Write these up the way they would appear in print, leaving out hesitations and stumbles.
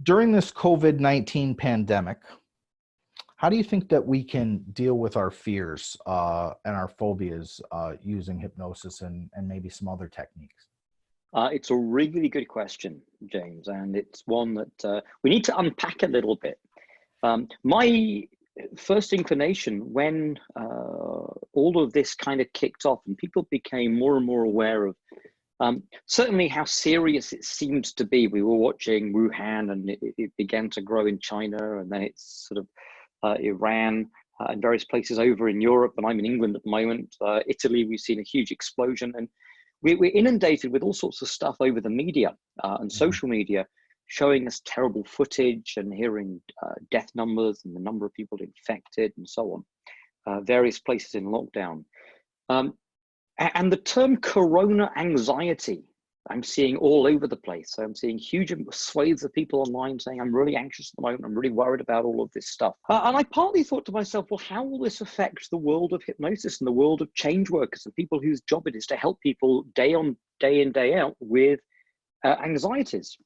During this COVID-19 pandemic, how do you think that we can deal with our fears and our phobias using hypnosis and maybe some other techniques? It's a really good question, James, and it's one that we need to unpack a little bit. My first inclination when all of this kind of kicked off and people became more and more aware of certainly how serious it seems to be. We were watching Wuhan and it began to grow in China, and then it's sort of Iran and various places over in Europe. And I'm in England at the moment. Italy, we've seen a huge explosion. And we're inundated with all sorts of stuff over the media and social media showing us terrible footage and hearing death numbers and the number of people infected and so on, various places in lockdown. And the term corona anxiety, I'm seeing all over the place. So I'm seeing huge swathes of people online saying, I'm really anxious at the moment. I'm really worried about all of this stuff. And I partly thought to myself, well, how will this affect the world of hypnosis and the world of change workers and people whose job it is to help people day in, day out with anxieties?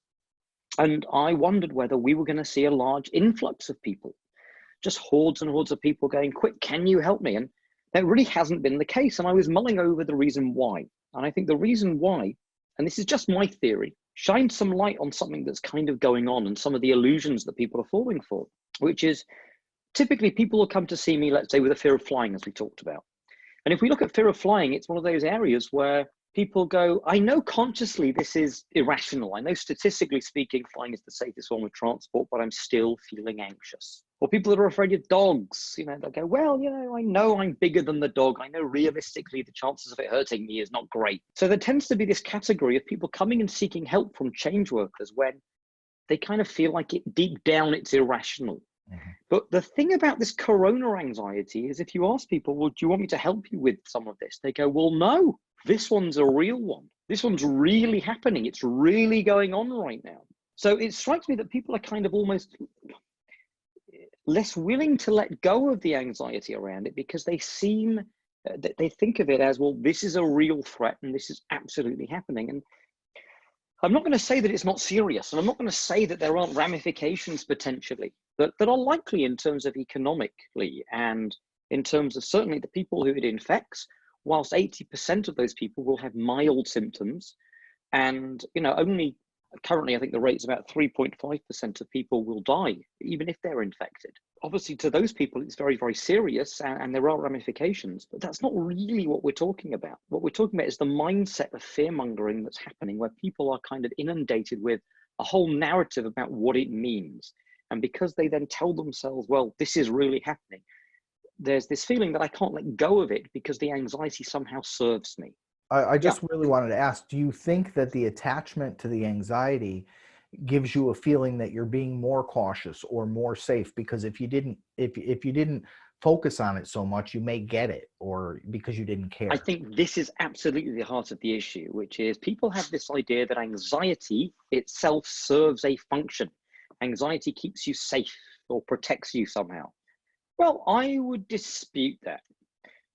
And I wondered whether we were going to see a large influx of people, just hordes and hordes of people going, quick, can you help me? And that really hasn't been the case. And I was mulling over the reason why. And I think the reason why, and this is just my theory, shines some light on something that's kind of going on and some of the illusions that people are falling for, which is typically people will come to see me, let's say, with a fear of flying, as we talked about. And if we look at fear of flying, it's one of those areas where people go, I know consciously this is irrational. I know statistically speaking, flying is the safest form of transport, but I'm still feeling anxious. Or people that are afraid of dogs, they'll go, well, I know I'm bigger than the dog. I know realistically the chances of it hurting me is not great. So there tends to be this category of people coming and seeking help from change workers when they kind of feel like it deep down, it's irrational. But the thing about this corona anxiety is if you ask people, well, do you want me to help you with some of this? They go, well, no, this one's a real one. This one's really happening. It's really going on right now. So it strikes me that people are kind of almost less willing to let go of the anxiety around it because they seem that they think of it as, well, this is a real threat and this is absolutely happening. And I'm not going to say that it's not serious, and I'm not going to say that there aren't ramifications potentially that are likely in terms of economically and in terms of certainly the people who it infects, whilst 80% of those people will have mild symptoms. And, only currently, I think the rate is about 3.5% of people will die, even if they're infected. Obviously, to those people, it's very, very serious and there are ramifications, but that's not really what we're talking about. What we're talking about is the mindset of fear-mongering that's happening, where people are kind of inundated with a whole narrative about what it means. And because they then tell themselves, well, this is really happening, there's this feeling that I can't let go of it because the anxiety somehow serves me. I just really wanted to ask, do you think that the attachment to the anxiety gives you a feeling that you're being more cautious or more safe? Because if you didn't focus on it so much, you may get it, or because you didn't care. I think this is absolutely the heart of the issue, which is people have this idea that anxiety itself serves a function. Anxiety keeps you safe or protects you somehow. Well, I would dispute that.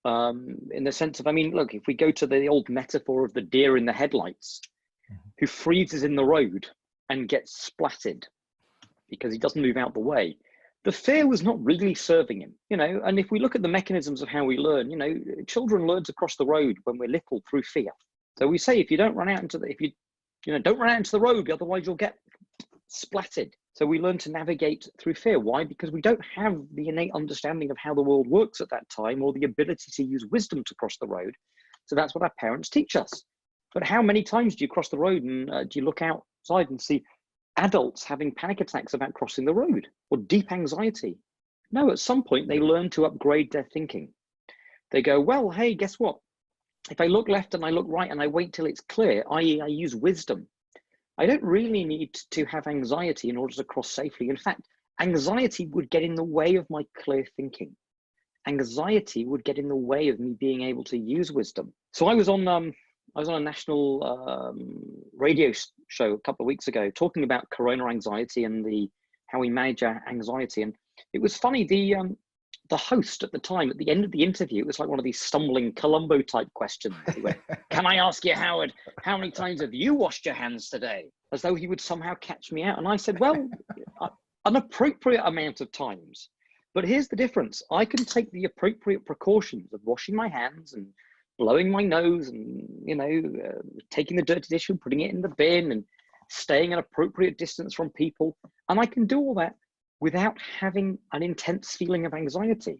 In the sense of, look, if we go to the old metaphor of the deer in the headlights who freezes in the road and gets splatted because he doesn't move out the way, the fear was not really serving him, and if we look at the mechanisms of how we learn, children learn to cross the road when we're little through fear. So we say, if you don't run out into don't run out into the road, otherwise you'll get splatted. So we learn to navigate through fear. Why? Because we don't have the innate understanding of how the world works at that time, or the ability to use wisdom to cross the road. So that's what our parents teach us. But how many times do you cross the road and do you look outside and see adults having panic attacks about crossing the road or deep anxiety? No, at some point they learn to upgrade their thinking. They go, well, hey, guess what? If I look left and I look right and I wait till it's clear, i.e. I use wisdom, I don't really need to have anxiety in order to cross safely. In fact, anxiety would get in the way of my clear thinking. Anxiety would get in the way of me being able to use wisdom. So I was on a national radio show a couple of weeks ago talking about corona anxiety and how we manage our anxiety. And it was funny, the the host at the time, at the end of the interview, it was like one of these stumbling Columbo type questions. He went, "Can I ask you, Howard, how many times have you washed your hands today?" As though he would somehow catch me out. And I said, well, an appropriate amount of times. But here's the difference. I can take the appropriate precautions of washing my hands and blowing my nose and, taking the dirty dish and putting it in the bin and staying an appropriate distance from people. And I can do all that without having an intense feeling of anxiety.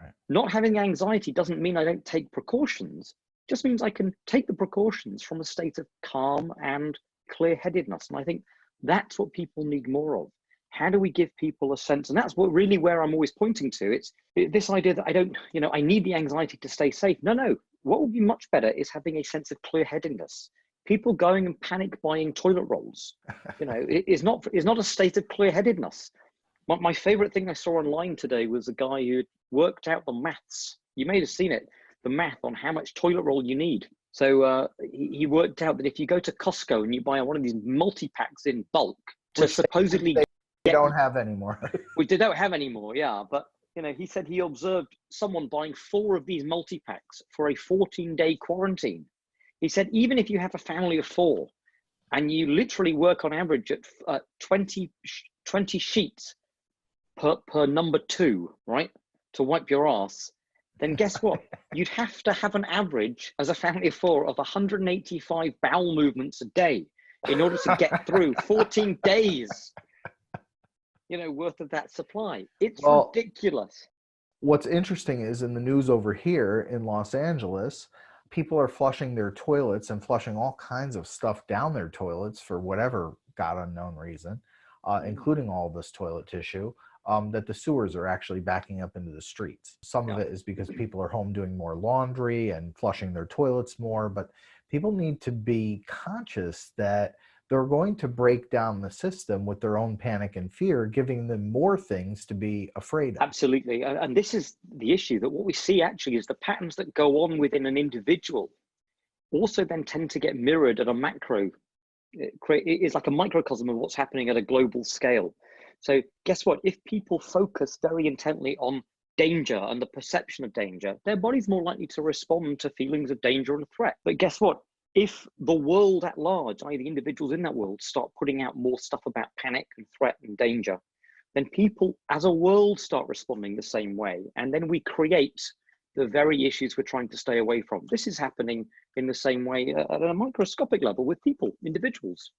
Right. Not having anxiety doesn't mean I don't take precautions. It just means I can take the precautions from a state of calm and clear-headedness. And I think that's what people need more of. How do we give people a sense? And that's really where I'm always pointing to. It's this idea that I don't, I need the anxiety to stay safe. No. What would be much better is having a sense of clear-headedness. People going and panic buying toilet rolls, it is not a state of clear-headedness. My favorite thing I saw online today was a guy who worked out the maths. You may have seen it, the math on how much toilet roll you need. So he worked out that if you go to Costco and you buy one of these multi-packs in bulk to supposedly they don't have anymore. They don't have anymore, yeah. But he said he observed someone buying 4 of these multi-packs for a 14-day quarantine. He said even if you have a family of 4 and you literally work on average at 20 sheets per number 2, right, to wipe your ass, then guess what? You'd have to have an average as a family of 4 of 185 bowel movements a day in order to get through 14 days. Worth of that supply. It's ridiculous. What's interesting is in the news over here in Los Angeles, people are flushing their toilets and flushing all kinds of stuff down their toilets for whatever God unknown reason, including all this toilet tissue, that the sewers are actually backing up into the streets. Some of it is because people are home doing more laundry and flushing their toilets more, but people need to be conscious that they're going to break down the system with their own panic and fear, giving them more things to be afraid of. Absolutely. And this is the issue, that what we see actually is the patterns that go on within an individual also then tend to get mirrored at a macro. It's like a microcosm of what's happening at a global scale. So guess what? If people focus very intently on danger and the perception of danger, their body's more likely to respond to feelings of danger and threat. But guess what? If the world at large, i.e. the individuals in that world, start putting out more stuff about panic and threat and danger, then people as a world start responding the same way. And then we create the very issues we're trying to stay away from. This is happening in the same way at a microscopic level with people, individuals.